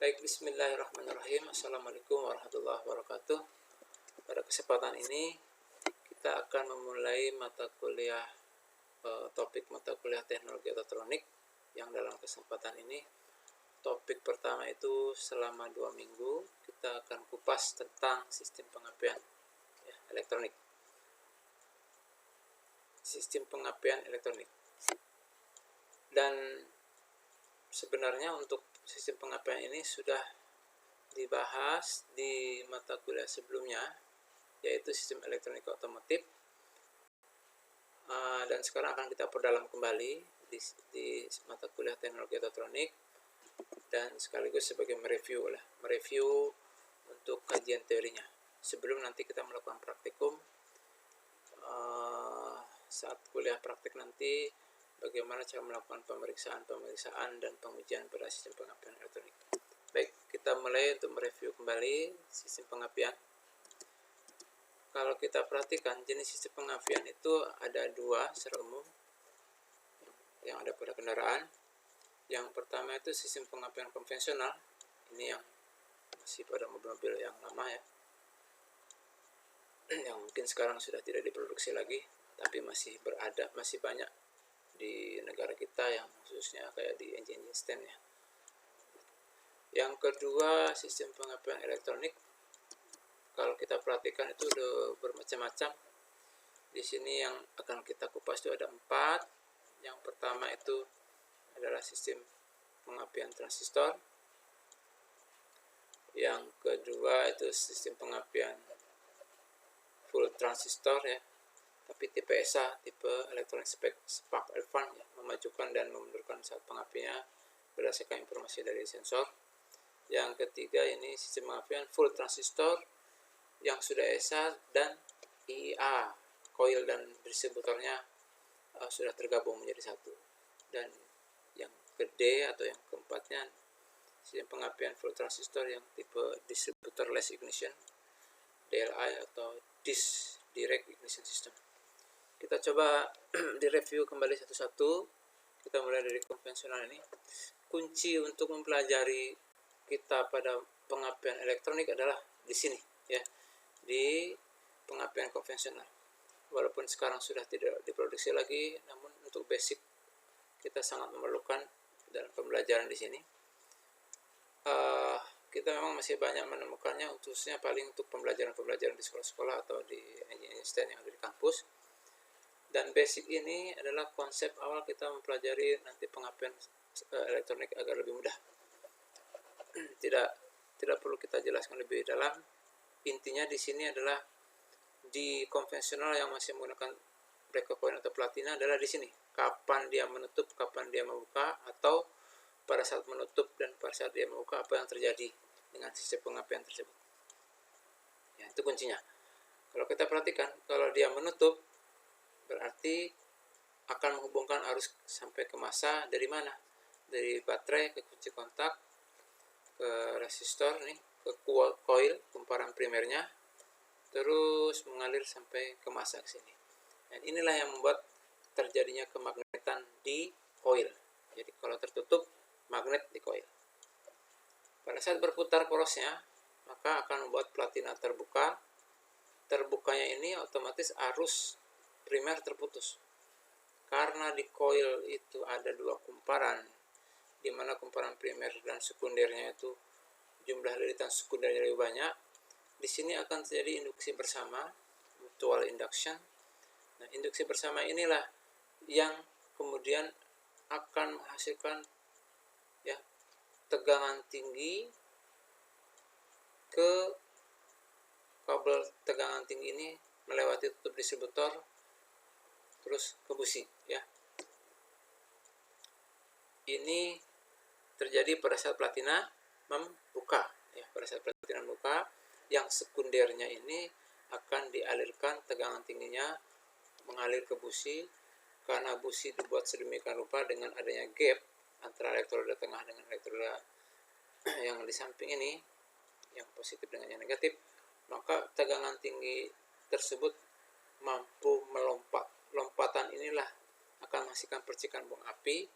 Baik, bismillahirrahmanirrahim. Assalamualaikum warahmatullahi wabarakatuh. Pada kesempatan ini kita akan memulai topik mata kuliah teknologi elektronik yang dalam kesempatan ini topik pertama itu selama 2 minggu kita akan kupas tentang sistem pengapian elektronik. Sistem pengapian elektronik. Dan sebenarnya untuk sistem pengapian ini sudah dibahas di mata kuliah sebelumnya, yaitu sistem elektronik otomotif, dan sekarang akan kita perdalam kembali di mata kuliah teknologi elektronik, dan sekaligus sebagai mereview untuk kajian teorinya sebelum nanti kita melakukan praktikum. Saat kuliah praktik nanti bagaimana cara melakukan pemeriksaan dan pengujian pada sistem pengapian elektronik. Baik, kita mulai untuk mereview kembali sistem pengapian. Kalau kita perhatikan jenis sistem pengapian itu ada 2 secara umum yang ada pada kendaraan. Yang pertama itu sistem pengapian konvensional, ini yang masih pada mobil-mobil yang lama ya, yang mungkin sekarang sudah tidak diproduksi lagi, tapi masih banyak di negara kita, yang khususnya kayak di engine stand ya. Yang kedua, sistem pengapian elektronik. Kalau kita perhatikan itu udah bermacam-macam. Di sini yang akan kita kupas itu ada 4. Yang pertama itu adalah sistem pengapian transistor. Yang kedua itu sistem pengapian full transistor ya, tapi tipe SA, tipe electronic spark advance ya, memajukan dan memundurkan saat pengapiannya berdasarkan informasi dari sensor. Yang ketiga ini sistem pengapian full transistor yang sudah SA dan IIA, coil dan distributornya sudah tergabung menjadi satu. Dan yang gede atau yang keempatnya sistem pengapian full transistor yang tipe distributorless ignition, DLI atau DIS, direct ignition system. Kita coba direview kembali satu-satu. Kita mulai dari konvensional ini. Kunci untuk mempelajari kita pada pengapian elektronik adalah di sini ya, di pengapian konvensional. Walaupun sekarang sudah tidak diproduksi lagi, namun untuk basic kita sangat memerlukan dalam pembelajaran di sini. Kita memang masih banyak menemukannya, khususnya paling untuk pembelajaran di sekolah-sekolah atau di engineering stand yang ada di kampus. Dan basic ini adalah konsep awal kita mempelajari nanti pengapian elektronik agar lebih mudah. Tidak perlu kita jelaskan lebih dalam. Intinya di sini adalah di konvensional yang masih menggunakan breaker point atau platina adalah di sini. Kapan dia menutup, kapan dia membuka, atau pada saat menutup dan pada saat dia membuka apa yang terjadi dengan sistem pengapian tersebut. Ya, itu kuncinya. Kalau kita perhatikan, kalau dia menutup berarti akan menghubungkan arus sampai ke massa dari mana? Dari baterai ke kunci kontak, ke resistor nih, ke coil kumparan primernya, terus mengalir sampai ke massa ke sini. Dan inilah yang membuat terjadinya kemagnetan di coil. Jadi kalau tertutup, magnet di coil. Pada saat berputar porosnya, maka akan membuat platina terbuka. Terbukanya ini otomatis arus primer terputus. Karena di coil itu ada 2 kumparan, di mana kumparan primer dan sekundernya itu jumlah liritan sekundernya lebih banyak. Di sini akan terjadi induksi bersama, mutual induction. Nah, induksi bersama inilah yang kemudian akan menghasilkan ya tegangan tinggi ke kabel. Tegangan tinggi ini melewati tutup distributor terus ke busi ya. Ini terjadi pada saat platina membuka ya. Pada saat platina membuka, yang sekundernya ini akan dialirkan tegangan tingginya mengalir ke busi, karena busi dibuat sedemikian rupa dengan adanya gap antara elektroda tengah dengan elektroda yang di samping ini, yang positif dengan yang negatif, maka tegangan tinggi tersebut mampu melompat. Lompatan inilah akan menghasilkan percikan bom api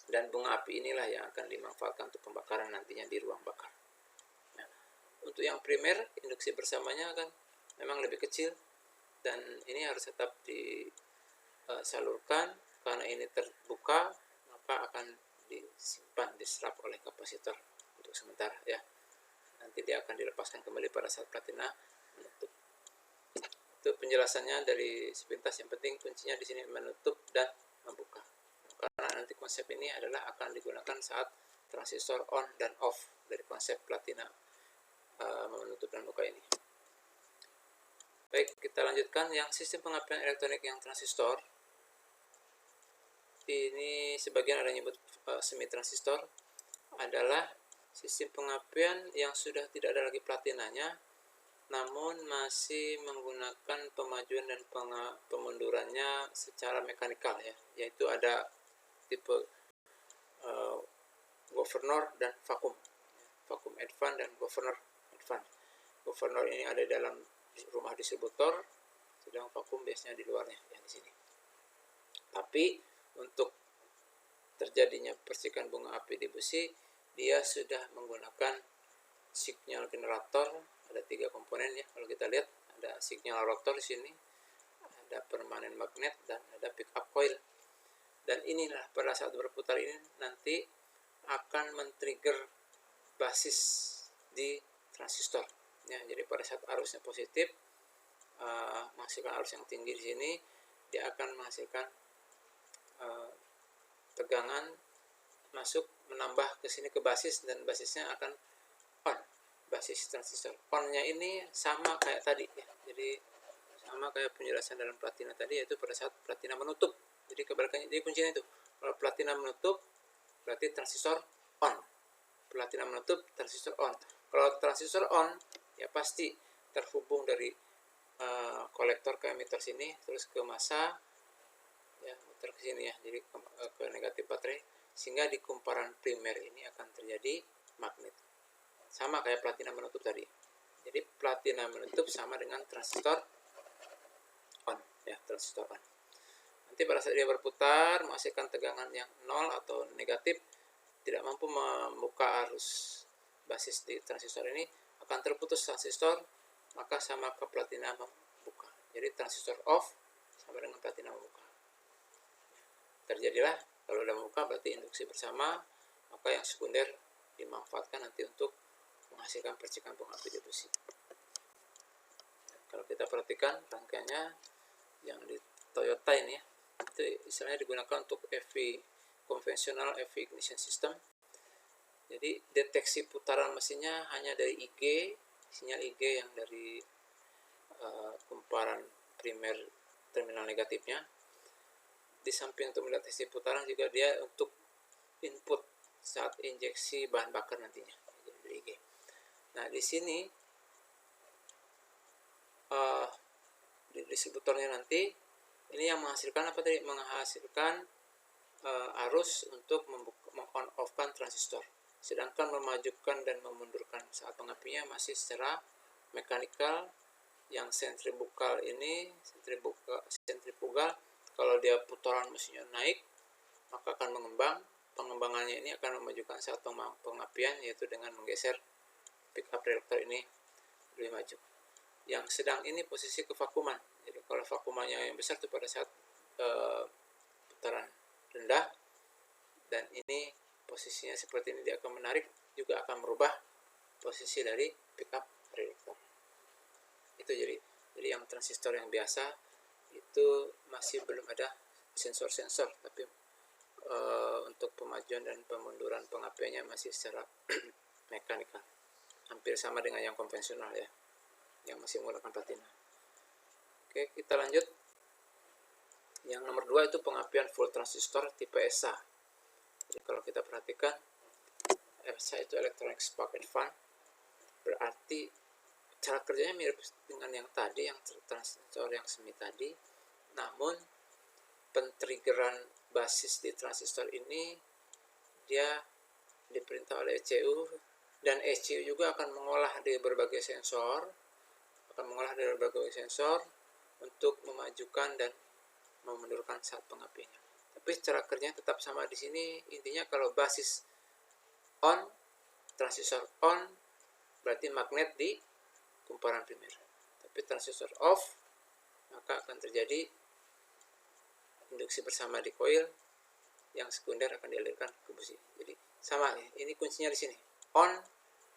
Dan bunga api inilah yang akan dimanfaatkan untuk pembakaran nantinya di ruang bakar. Nah, untuk yang primer, induksi bersamanya kan memang lebih kecil, dan ini harus tetap disalurkan. Karena ini terbuka, maka akan disimpan, diserap oleh kapasitor untuk sementara ya. Nanti dia akan dilepaskan kembali pada saat platina menutup. Itu penjelasannya dari sepintas. Yang penting kuncinya di sini menutup dan membuka. Karena nanti konsep ini adalah akan digunakan saat transistor on dan off dari konsep platina menutup dan buka ini. Baik, kita lanjutkan yang sistem pengapian elektronik yang transistor. Ini sebagian ada yang menyebut semi transistor, adalah sistem pengapian yang sudah tidak ada lagi platinanya, namun masih menggunakan pemajuan dan pemundurannya secara mekanikal ya, yaitu ada tipe governor dan vakum advance dan governor advance. Governor ini ada dalam rumah distributor, sedang vakum biasanya di luarnya ya di sini. Tapi untuk terjadinya percikan bunga api di busi, dia sudah menggunakan signal generator. Ada 3 komponen ya, kalau kita lihat ada signal rotor di sini, ada permanen magnet, dan ada pick up coil. Dan inilah pada saat berputar ini nanti akan men-trigger basis di transistor ya. Jadi pada saat arusnya positif, menghasilkan arus yang tinggi di sini, dia akan menghasilkan tegangan masuk, menambah ke sini ke basis, dan basisnya akan on. Basis transistor on-nya ini sama kayak tadi ya. Jadi sama kayak penjelasan dalam platina tadi, yaitu pada saat platina menutup. Jadi kebalikannya, jadi kuncinya itu, kalau platina menutup berarti transistor on. Platina menutup, transistor on. Kalau transistor on, ya pasti terhubung dari kolektor ke emitter sini, terus ke massa, ya muter ke sini ya, jadi ke negatif baterai, sehingga di kumparan primer ini akan terjadi magnet. Sama kayak platina menutup tadi. Jadi platina menutup sama dengan transistor on ya, transistor on. Nanti pada saat dia berputar menghasilkan tegangan yang 0 atau negatif, tidak mampu membuka arus basis di transistor ini, akan terputus transistor, maka sama ke platina membuka. Jadi transistor off sama dengan platina membuka. Terjadilah kalau sudah membuka berarti induksi bersama, maka yang sekunder dimanfaatkan nanti untuk menghasilkan percikan bunga api di busi. Kalau kita perhatikan rangkaiannya yang di Toyota ini ya, itu istilahnya digunakan untuk EV konvensional, EV ignition system. Jadi deteksi putaran mesinnya hanya dari IG, sinyal IG yang dari kumparan primer terminal negatifnya. Di samping untuk mendeteksi putaran juga dia untuk input saat injeksi bahan bakar nantinya. Jadi dari IG. Nah di sini di distributornya nanti ini yang menghasilkan apa tadi? Menghasilkan arus untuk meng-on-off-kan transistor. Sedangkan memajukan dan memundurkan saat pengapinya masih secara mekanikal. Yang sentrifugal ini, sentrifugal, kalau dia putaran mesinnya naik, maka akan mengembang. Pengembangannya ini akan memajukan saat pengapian, yaitu dengan menggeser pick up reaktor ini lebih maju. Yang sedang ini posisi kevakuman. Jadi kalau vakumannya yang besar itu pada saat putaran rendah, dan ini posisinya seperti ini, dia akan menarik, juga akan merubah posisi dari pick up reaktor. Itu jadi yang transistor yang biasa itu masih belum ada sensor-sensor, tapi untuk pemajuan dan pemunduran pengapiannya masih secara mekanikal, hampir sama dengan yang konvensional ya, yang masih menggunakan platina. Oke, kita lanjut. Yang nomor 2 itu pengapian full transistor tipe ESA. Jadi kalau kita perhatikan, ESA itu Electronic Spark Advance, berarti cara kerjanya mirip dengan yang tadi, yang transistor yang semi tadi, namun pentriggeran basis di transistor ini dia diperintah oleh ECU, dan ECU juga akan mengolah dari berbagai sensor, untuk memajukan dan memundurkan saat pengapiannya. Tapi cara kerjanya tetap sama di sini. Intinya kalau basis on, transistor on, berarti magnet di kumparan primer. Tapi transistor off, maka akan terjadi induksi bersama di koil, yang sekunder akan dialirkan ke busi. Jadi sama, ini kuncinya di sini. On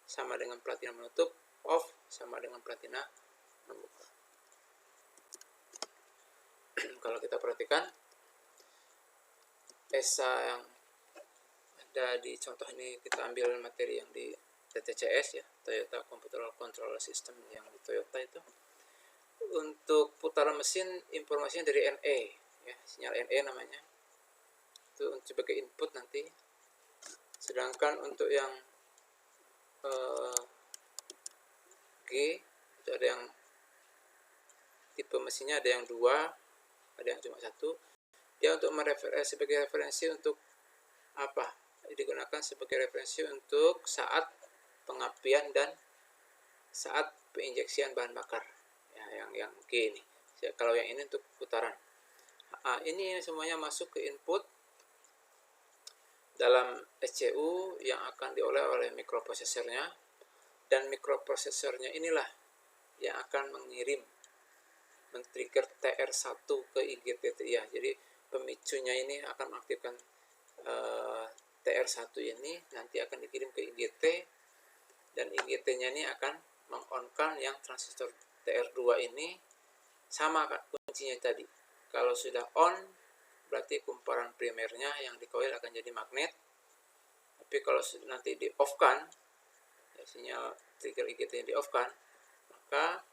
sama dengan platina menutup, off sama dengan platina membuka. Kalau kita perhatikan ESA yang ada di contoh ini, kita ambil materi yang di TTCS ya, Toyota Computer Control System yang di Toyota itu. Untuk putaran mesin informasinya dari NE ya, sinyal NE namanya. Itu sebagai input nanti. Sedangkan untuk yang G itu ada yang tipe mesinnya ada yang 2, ada yang cuma 1. Dia untuk sebagai referensi untuk apa? Digunakan sebagai referensi untuk saat pengapian dan saat penginjeksian bahan bakar. Ya, yang G ini. Kalau yang ini untuk putaran. Ini semuanya masuk ke input dalam ECU yang akan diolah oleh mikroprosesornya, dan mikroprosesornya inilah yang akan men-trigger TR1 ke IGT-TIA. Jadi pemicunya ini akan mengaktifkan TR1 ini, nanti akan dikirim ke IGT, dan IGT-nya ini akan meng-on-kan yang transistor TR2 ini. Sama kuncinya tadi, kalau sudah on berarti kumparan primernya yang di koil akan jadi magnet. Tapi kalau nanti di off kan, ya, sinyal trigger IGT-nya di off kan, maka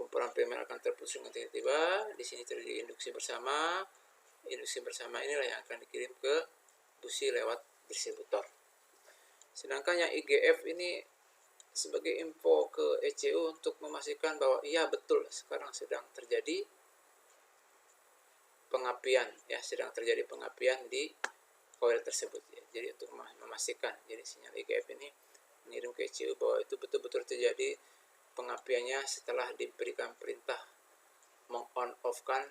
kumparan primer akan terputus dengan tiba-tiba. Di sini terjadi induksi bersama. Induksi bersama inilah yang akan dikirim ke busi lewat distributor. Sedangkan yang IGF ini sebagai info ke ECU untuk memastikan bahwa iya betul sekarang sedang terjadi pengapian ya, sedang terjadi pengapian di koil tersebut ya. Jadi untuk memastikan, jadi sinyal IGF ini mengirim ke ECU bahwa itu betul-betul terjadi pengapiannya setelah diberikan perintah meng-on-off-kan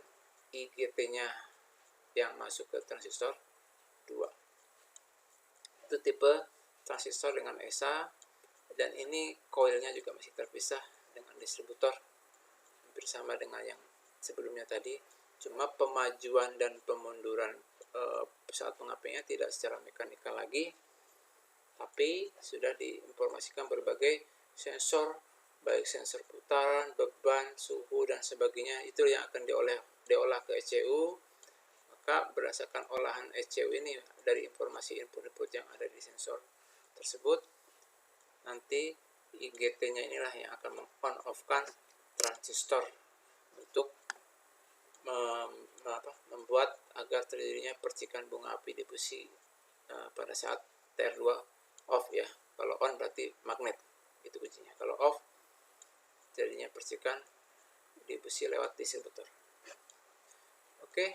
IGT-nya yang masuk ke transistor 2. Itu tipe transistor dengan ESA, dan ini koilnya juga masih terpisah dengan distributor, hampir sama dengan yang sebelumnya tadi. Cuma pemajuan dan pemunduran saat pengapiannya tidak secara mekanikal lagi, tapi sudah diinformasikan berbagai sensor, baik sensor putaran, beban, suhu, dan sebagainya. Itu yang akan diolah ke ECU. Maka berdasarkan olahan ECU ini dari informasi input-input yang ada di sensor tersebut, nanti IGT-nya inilah yang akan meng-on-off-kan transistor untuk membuat agar terjadinya percikan bunga api di busi pada saat TR2 off ya. Kalau on berarti magnet, itu kuncinya. Kalau off, terjadinya percikan di busi lewat distributor. Oke,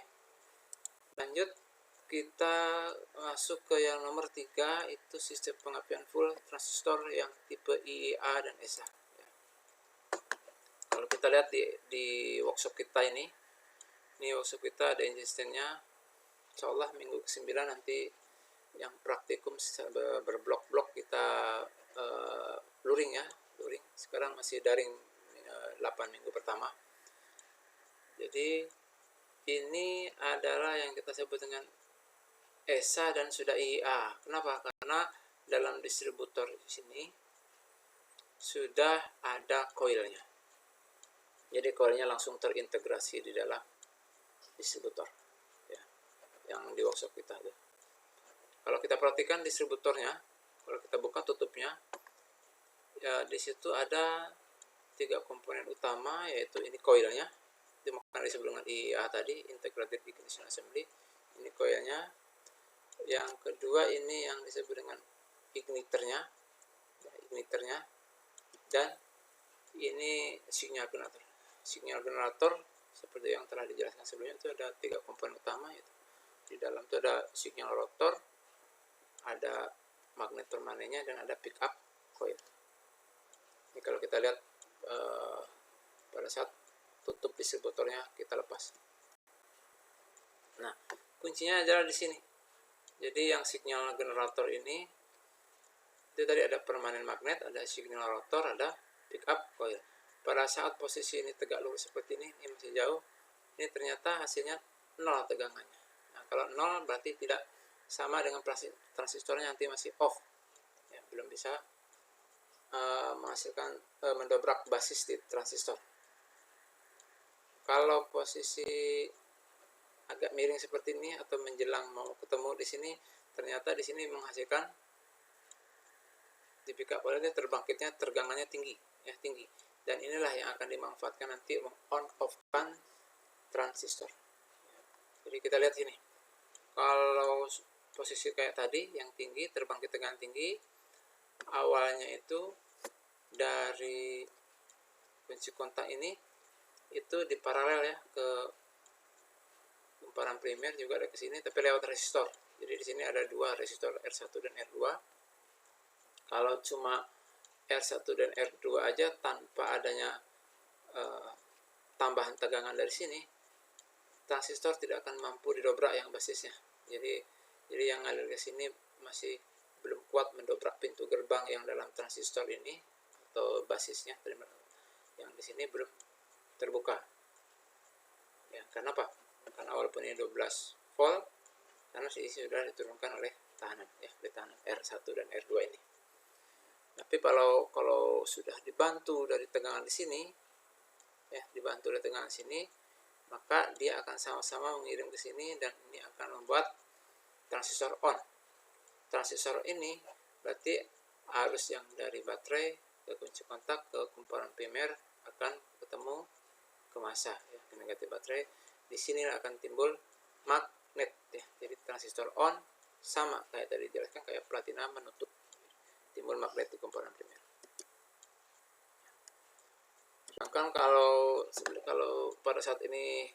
lanjut kita masuk ke yang nomor 3, itu sistem pengapian full transistor yang tipe IIA dan ESA ya. Kalau kita lihat di workshop kita ini workshop kita ada insistennya. Insyaallah minggu ke-9 nanti yang praktikum berblok-blok kita luring ya, luring. Sekarang masih daring 8 minggu pertama. Jadi ini adalah yang kita sebut dengan ESA dan sudah IIA. Kenapa? Karena dalam distributor di sini sudah ada koilnya. Jadi koilnya langsung terintegrasi di dalam distributor ya, yang di workshop kita ya. Kalau kita perhatikan distributornya, kalau kita buka tutupnya ya, di situ ada 3 komponen utama, yaitu ini koilnya, dimakan disebut dengan IIA tadi, Integrated Ignition Assembly. Ini koilnya. Yang kedua ini yang disebut dengan igniternya ya, dan ini signal generator. Signal generator seperti yang telah dijelaskan sebelumnya, itu ada 3 komponen utama, yaitu di dalam itu ada signal rotor, ada magnet permanennya, dan ada pickup coil. Ini kalau kita lihat pada saat tutup distributornya kita lepas. Nah, kuncinya adalah di sini. Jadi yang signal generator ini itu tadi ada permanen magnet, ada signal rotor, ada pickup coil. Pada saat posisi ini tegak lurus seperti ini masih jauh, ini ternyata hasilnya 0 tegangannya. Nah, kalau 0 berarti tidak sama dengan transistornya, nanti masih off, ya, belum bisa menghasilkan mendobrak basis di transistor. Kalau posisi agak miring seperti ini atau menjelang mau ketemu di sini, ternyata di sini menghasilkan di pickup coil terbangkitnya tegangannya tinggi, ya tinggi. Dan inilah yang akan dimanfaatkan nanti on off kan transistor. Jadi kita lihat sini. Kalau posisi kayak tadi yang tinggi, terbangkit tegangan tinggi, awalnya itu dari kunci kontak ini itu di paralel ya ke kumparan primer, juga ada ke sini tapi lewat resistor. Jadi di sini ada dua resistor R1 dan R2. Kalau cuma R1 dan R2 aja tanpa adanya tambahan tegangan dari sini, transistor tidak akan mampu didobrak yang basisnya. Jadi yang ngalir ke sini masih belum kuat mendobrak pintu gerbang yang dalam transistor ini atau basisnya, yang di sini belum terbuka. Ya, karena apa? Karena walaupun ini 12 volt, karena sini sudah diturunkan oleh tahanan, ya, oleh tahanan R1 dan R2 ini. Tapi kalau sudah dibantu dari tegangan di sini, ya, dibantu dari tegangan sini, maka dia akan sama-sama mengirim ke sini dan ini akan membuat transistor on. Transistor ini berarti arus yang dari baterai ke kunci kontak ke kumparan primer akan ketemu ke massa, ya, ke negatif baterai. Di sini akan timbul magnet, ya. Jadi transistor on sama kayak tadi dijelaskan, kayak platina menutup, timbul magnet di kumparan primer. Sedangkan kalau pada saat ini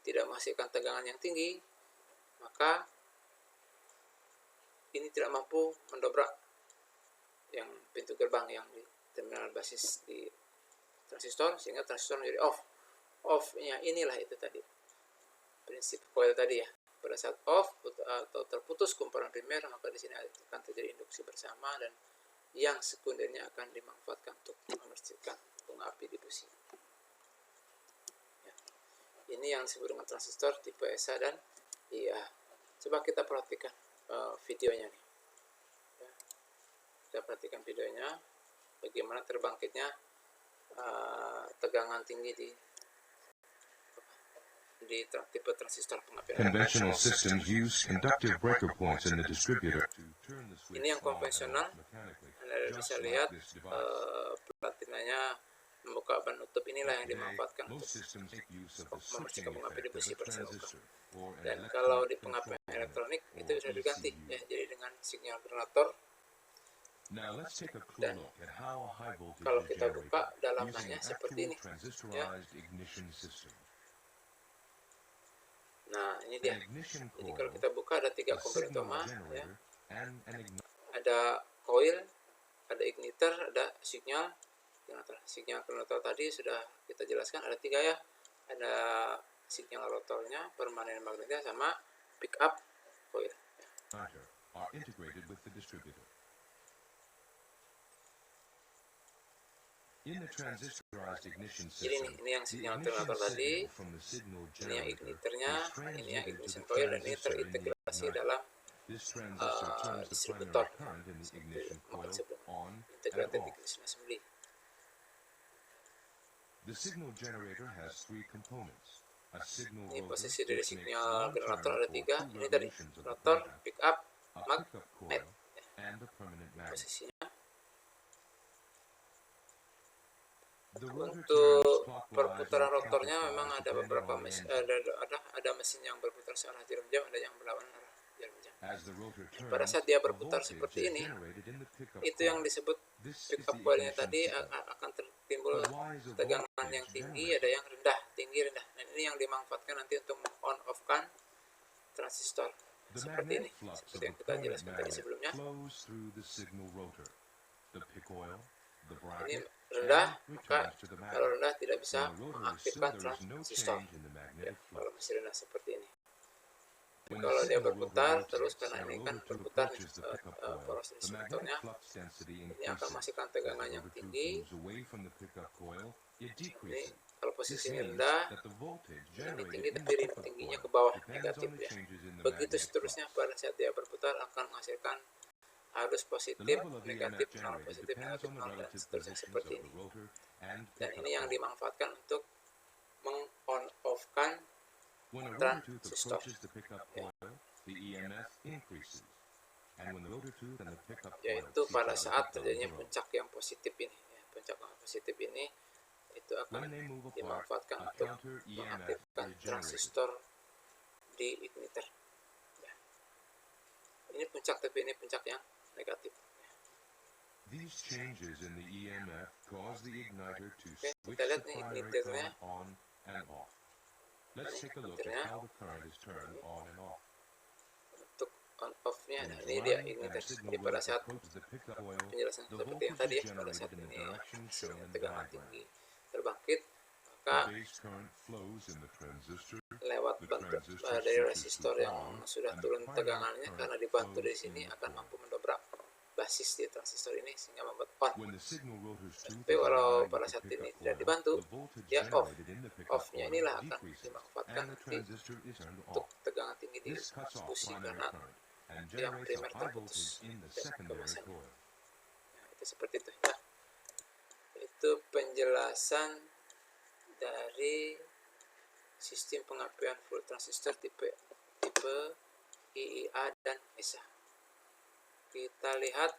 tidak menghasilkan tegangan yang tinggi, maka ini tidak mampu mendobrak yang pintu gerbang yang di terminal basis di transistor, sehingga transistor menjadi off. Off-nya inilah itu tadi prinsip coil tadi, ya. Pada saat off atau terputus kumparan primer, maka di sini akan terjadi induksi bersama dan yang sekundernya akan dimanfaatkan untuk menghasilkan bunga api difusi. Ya. Ini yang disebut dengan transistor tipe SA dan IA. Coba kita perhatikan videonya nih. Ya. Kita perhatikan videonya, bagaimana terbangkitnya tegangan tinggi di tipe transistor pengapian. Conventional systems use inductive breaker points in the distributor to turn the switch Ini yang konvensional. Anda bisa lihat platinanya membuka penutup, inilah yang dimanfaatkan untuk membersihkan pengapian difusi berselokan. Dan kalau di pengapian elektronik itu bisa diganti, ya, jadi dengan sinyal generator. Dan kalau kita buka dalamnya seperti ini, ya. Nah, ini dia. Jadi kalau kita buka ada 3 komponen utama, ya. Ada coil, ada igniter, ada sinyal generator. Sinyal generator tadi sudah kita jelaskan ada 3, ya. Ada sinyal rotornya, permanen magnetnya, sama pickup coil. Ya. Jadi ini yang sinyal generator tadi, ini yang igniternya, ini yang ignition coil, dan ini terintegrasi dalam distributor integrated ignition assembly. Ini posisi dari sinyal generator ada 3, ini tadi rotor, pickup, magnet, ya. Posisinya. Untuk perputaran rotornya memang ada beberapa mesin, ada mesin yang berputar searah jarum jam, ada yang berlawanan arah jarum jam. Pada saat dia berputar seperti ini, itu yang disebut pickup coilnya tadi akan timbul tegangan yang tinggi, ada yang rendah, tinggi, rendah. Dan ini yang dimanfaatkan nanti untuk on off kan transistor seperti ini, seperti yang kita jelaskan tadi sebelumnya. Ini rendah, maka kalau rendah tidak bisa mengaktifkan transistor, ya, kalau masih rendah seperti ini. When the Kalau dia signal rotor berputar terus, rotates karena and the ini kan rotor tube berputar nih, approaches the pickup coil, poros the magnetic distributornya, flux density ini akan increases. masukkan As the tegangan yang rotor tube tinggi. moves away from the pickup coil, it Ini decreases. kalau This posisi means rendah, that the voltage ini generated tinggi, in tapi the pickup tingginya coil ke bawah, depends negatif on the ya. changes in the Begitu magnetic seterusnya, flux. pada saat dia berputar akan menghasilkan arus The positif, level of negatif, EMF nol, generated positif, depends negatif, on the nol, dan relative seterusnya positions seperti of ini. the rotor and Dan pickup ini yang coil. dimanfaatkan untuk meng-on-off-kan When a rotor tube transistor. approaches the pickup coil, the EMF increases. And when the rotor tube and the pickup coil Yaitu see pada each other, saat become terjadinya zero. puncak yang positif ini ya. Puncak yang positif ini itu akan When they move apart, dimanfaatkan a untuk counter EMF mengaktifkan is generated. transistor di igniter ya. Ini puncak, tapi ini puncak yang negatif ya. These changes in the EMF cause the igniter to Oke, switch kita the lihat nih primary igniternya. current on and off. Let's take a look at Igniternya how the current is turned on and off. untuk on off-nya, When nah it's ini dia running and igniter. the signal Jadi pada rotor saat approaches the pickup coil, penjelasan the seperti yang voltage tadi is ya, pada saat generated in the ini direction shown hasilnya in the tegangan diagram. tinggi terbangkit, The maka base current flows in the transistor, lewat the bantu transistor dari switches to resistor yang ground, sudah and the turun primary tegangannya, current karena dibantu flows dari in sini the akan coil. mampu mendobrak basis di transistor ini sehingga membuat on. When the signal rotor's tooth Tapi is kalau aligned pada with the saat ini pickup tidak coil, dibantu, the voltage dia off. generated in the pickup Off-nya coil inilah akan decreases, dimanfaatkan and the nanti transistor is turned untuk off. tegangan tinggi di This cuts off busi, primary karena current and yang generates a primer high terputus voltage in the dan secondary kemasannya. coil. Nah, itu seperti itu ya. Itu penjelasan dari sistem pengapian full transistor tipe IIA dan ESA. Kita lihat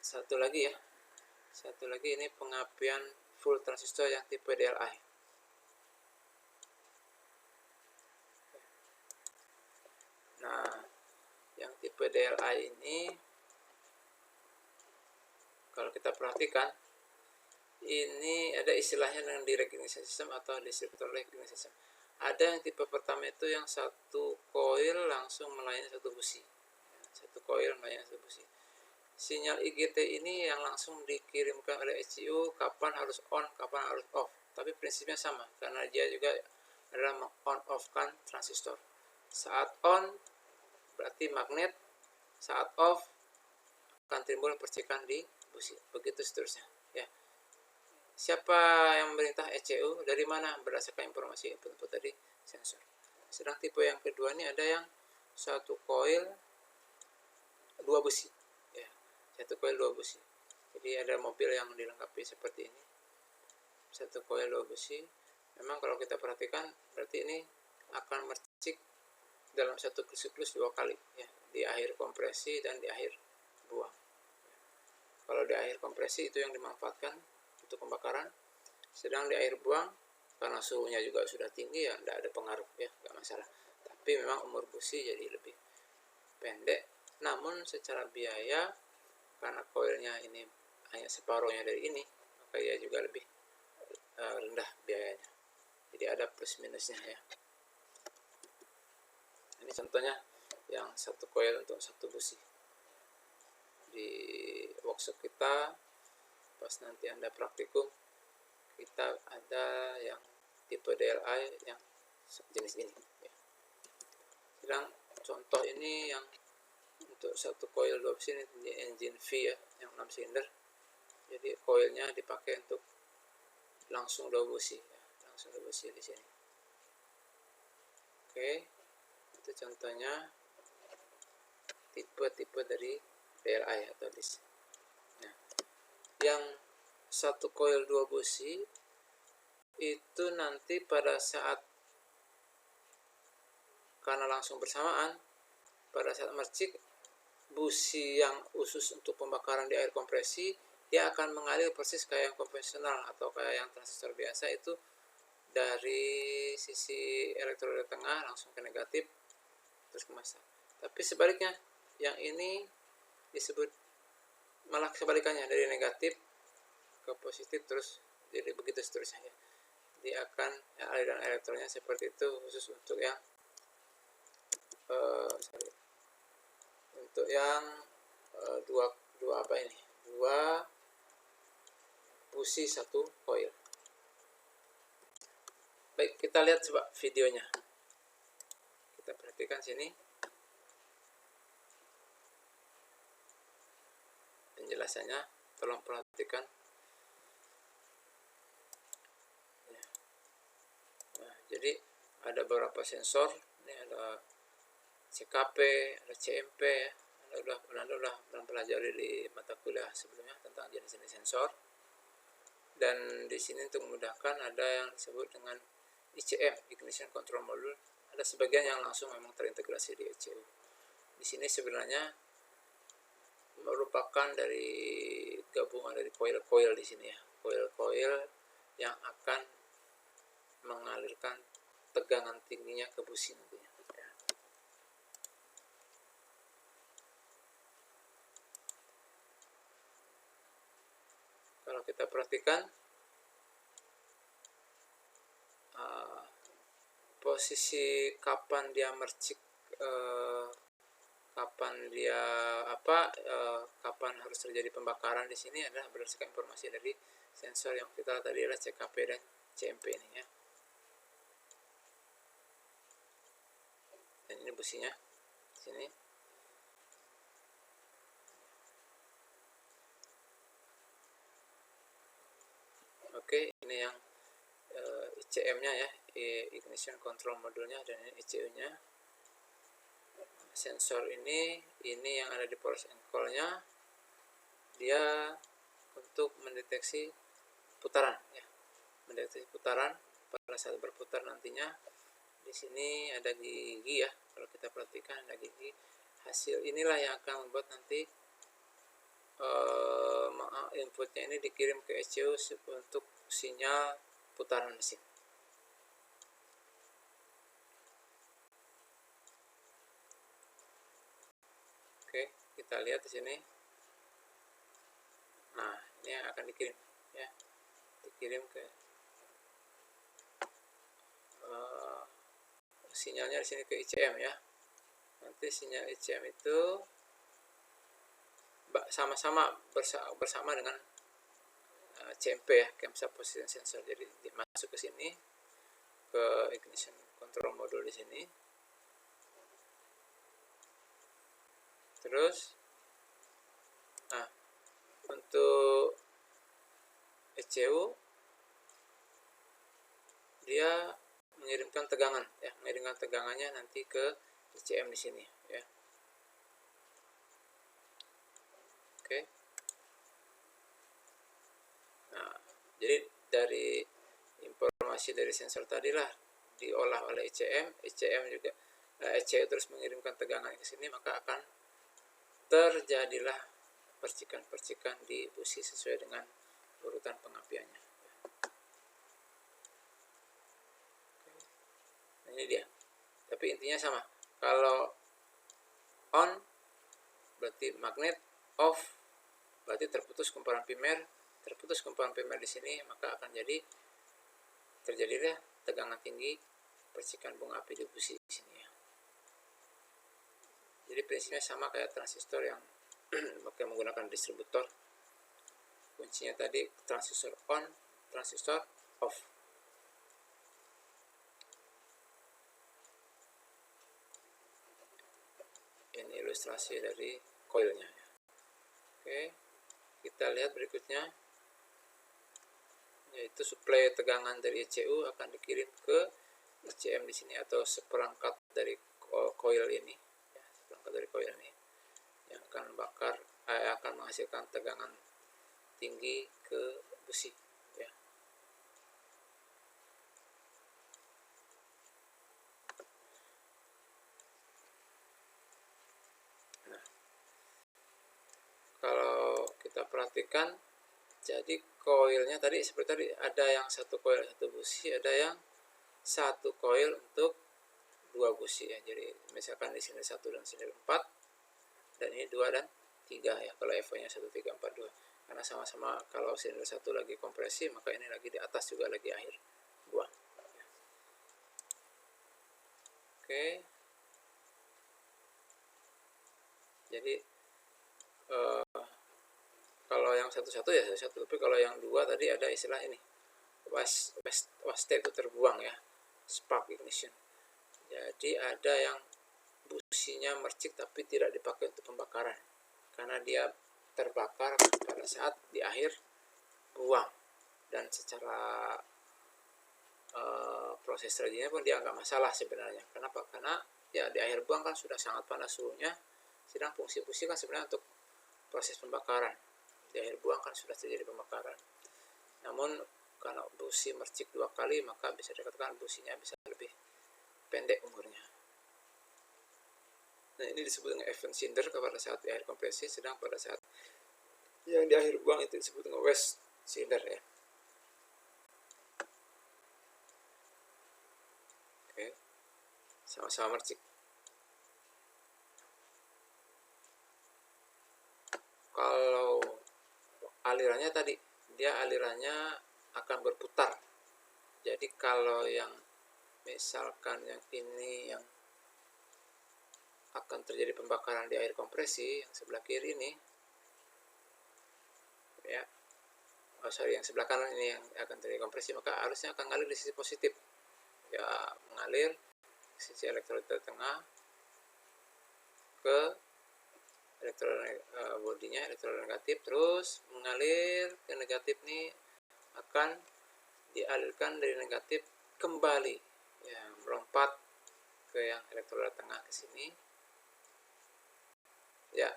satu lagi ya. Satu lagi, ini pengapian full transistor yang tipe DLI. Nah, yang tipe DLI ini kalau kita perhatikan, ini ada istilahnya dengan direct ignition system atau distributor ignition system. Ada yang tipe pertama itu yang satu coil langsung melayani satu busi. Satu coil melayani satu busi. Sinyal IGT ini yang langsung dikirimkan oleh ECU kapan harus on, kapan harus off. Tapi prinsipnya sama, karena dia juga adalah on-off-kan transistor. Saat on berarti magnet, saat off akan timbul percikan di busi. Begitu seterusnya ya. Siapa yang memerintah ECU? Dari mana? Berdasarkan informasi input tadi, sensor. Sedang tipe yang kedua ini ada yang satu coil dua busi ya. Satu coil dua busi. Jadi ada mobil yang dilengkapi seperti ini. Satu coil dua busi. Memang kalau kita perhatikan berarti ini akan mercik dalam satu siklus dua kali ya, di akhir kompresi dan di akhir buang. Kalau di akhir kompresi itu yang dimanfaatkan untuk pembakaran, sedang di air buang karena suhunya juga sudah tinggi ya, tidak ada pengaruh ya, nggak masalah. Tapi memang umur busi jadi lebih pendek, namun secara biaya karena koilnya ini hanya separuhnya dari ini, maka ia juga lebih rendah biayanya. Jadi ada plus minusnya ya. Ini contohnya yang satu coil untuk satu busi. Di workshop kita pas nanti Anda praktikum, kita ada yang tipe DLI yang jenis ini ya. Sedang contoh ini yang untuk satu coil 2 busi ini engine V ya, yang 6 silinder. Jadi coilnya dipakai untuk langsung 2 busi ya, langsung 2 busi di sini. Oke, itu contohnya tipe-tipe dari DLI atau DC. Nah, yang satu coil 2 busi itu nanti pada saat, karena langsung bersamaan, pada saat mercik, busi yang khusus untuk pembakaran di air kompresi dia akan mengalir persis kayak yang konvensional atau kayak yang transistor biasa, itu dari sisi elektroda tengah langsung ke negatif terus ke massa. Tapi sebaliknya, yang ini disebut malah kebalikannya, dari negatif ke positif terus jadi begitu seterusnya ya. Dia akan aliran elektronnya seperti itu, khusus untuk yang dua apa ini, 2 busi 1 coil. Baik, kita lihat coba videonya. Kita perhatikan sini. penjelasannya, tolong perhatikan. Nah, jadi ada beberapa sensor, ini ada CKP, ada CMP ya. Anda udah pelajari di mata kuliah sebelumnya tentang jenis-jenis sensor. Dan di sini untuk memudahkan ada yang disebut dengan ICM, Ignition Control Module. Ada sebagian yang langsung memang terintegrasi di ECU. Di sini sebenarnya merupakan dari gabungan dari coil-coil di sini ya, coil-coil yang akan mengalirkan tegangan tingginya ke busi nantinya. Ya. Kalau kita perhatikan posisi kapan dia mercik, kapan dia kapan harus terjadi pembakaran di sini adalah berdasarkan informasi dari sensor yang kita tadi adalah CKP dan CMP ini ya. Dan ini businya di sini. Oke, ini yang ICM-nya ya, Ignition Control Module-nya, dan ini ECU-nya. Sensor ini yang ada di poros engkol-nya, dia untuk mendeteksi putaran ya, mendeteksi putaran pada saat berputar nantinya. Di sini ada gigi ya, kalau kita perhatikan ada gigi. Hasil inilah yang akan membuat nanti inputnya ini dikirim ke ECU untuk sinyal putaran mesin. Oke, kita lihat di sini. Nah, ini yang akan dikirim ya, dikirim ke sinyalnya di sini ke ICM ya. Nanti sinyal ICM itu sama-sama bersama dengan CMP ya, Camshaft Position Sensor. Jadi masuk ke sini ke Ignition Control Module di sini. Terus untuk ECU dia mengirimkan tegangan ya, mengirimkan tegangannya nanti ke ICM di sini ya. Oke. Nah, jadi dari informasi dari sensor tadilah diolah oleh ICM juga ECU terus mengirimkan tegangan ke sini, maka akan terjadilah percikan-percikan di busi sesuai dengan urutan pengapiannya. Nah, ini dia. Tapi intinya sama. Kalau on berarti magnet, off berarti terputus kumparan primer. Terputus kumparan primer di sini, maka akan terjadilah tegangan tinggi, percikan bunga api di busi di sini ya. Jadi prinsipnya sama kayak transistor yang menggunakan distributor. Kuncinya tadi transistor on, transistor off. Ini ilustrasi dari coilnya. Oke, kita lihat berikutnya, yaitu suplai tegangan dari ECU akan dikirim ke ICM di sini, atau seperangkat dari coil ini ya, seperangkat dari coil ini yang akan akan menghasilkan tegangan tinggi ke busi ya. Nah, kalau kita perhatikan, jadi coilnya tadi seperti tadi, ada yang satu coil satu busi, ada yang satu coil untuk dua busi ya. Jadi misalkan di sini 1 dan sini 4, dan ini 2 dan 3 ya, kalau FO-nya 1, 3, 4, 2. Karena sama-sama kalau silinder 1 lagi kompresi, maka ini lagi di atas juga lagi akhir 2. Oke. Jadi kalau yang satu-satu ya satu, tapi kalau yang 2 tadi ada istilah ini, waste itu terbuang ya, spark ignition. Jadi ada yang businya mercik tapi tidak dipakai untuk pembakaran, karena dia terbakar pada saat di akhir buang, dan secara proses terjadinya pun dia nggak masalah sebenarnya. Kenapa? Karena ya di akhir buang kan sudah sangat panas suhunya, sedang fungsi-fungsi kan sebenarnya untuk proses pembakaran. Di akhir buang kan sudah terjadi pembakaran. Namun karena busi mercik 2 kali, maka bisa dikatakan businya bisa lebih pendek umurnya. Nah, ini disebut dengan event cinder pada saat di akhir kompresi, sedang pada saat yang di akhir buang itu disebut dengan waste cinder ya. Oke, sama-sama mercik. Kalau alirannya tadi, dia alirannya akan berputar. Jadi kalau yang misalkan yang ini yang akan terjadi pembakaran di air kompresi yang sebelah kiri ini ya, yang sebelah kanan ini yang akan terjadi kompresi, maka arusnya akan mengalir di sisi positif ya, mengalir sisi elektrolit tengah ke elektrolit bodinya, elektrolit negatif, terus mengalir ke negatif nih, akan dialirkan dari negatif kembali ya, melompat ke yang elektrolit tengah ke sini ya,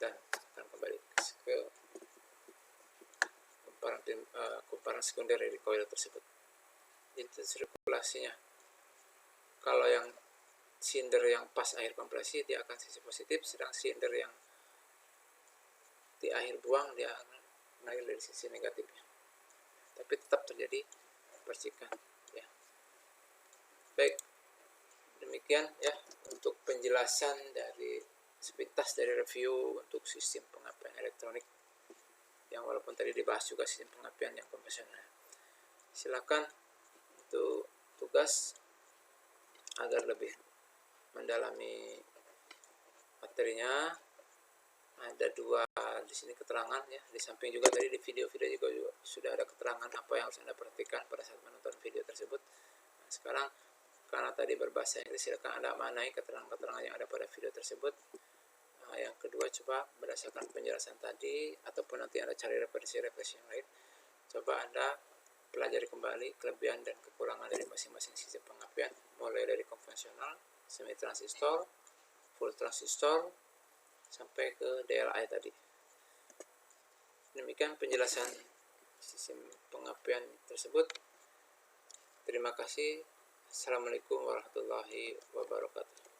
dan akan kembali ke kumparan sekunder dari koil tersebut. Itu sirkulasinya. Kalau yang cinder yang pas akhir kompresi dia akan sisi positif, sedang cinder yang di akhir buang dia akan mengalir dari sisi negatifnya. Tapi tetap terjadi percikan ya. Baik, demikian ya untuk penjelasan dari sepintas dari review untuk sistem pengapian elektronik, yang walaupun tadi dibahas juga sistem pengapian yang konvensional. Silakan untuk tugas agar lebih mendalami materinya. Ada 2 di sini keterangan ya, di samping juga tadi di video-video juga sudah ada keterangan apa yang harus Anda perhatikan pada saat menonton video tersebut. Nah, sekarang karena tadi berbahasa Inggris, silakan Anda maknai keterangan-keterangan yang ada pada video tersebut. Yang kedua, coba berdasarkan penjelasan tadi ataupun nanti Anda cari referensi-referensi yang lain, coba Anda pelajari kembali kelebihan dan kekurangan dari masing-masing sistem pengapian, mulai dari konvensional, semi transistor, full transistor, sampai ke DLI tadi. Demikian penjelasan sistem pengapian tersebut. Terima kasih. Assalamualaikum warahmatullahi wabarakatuh.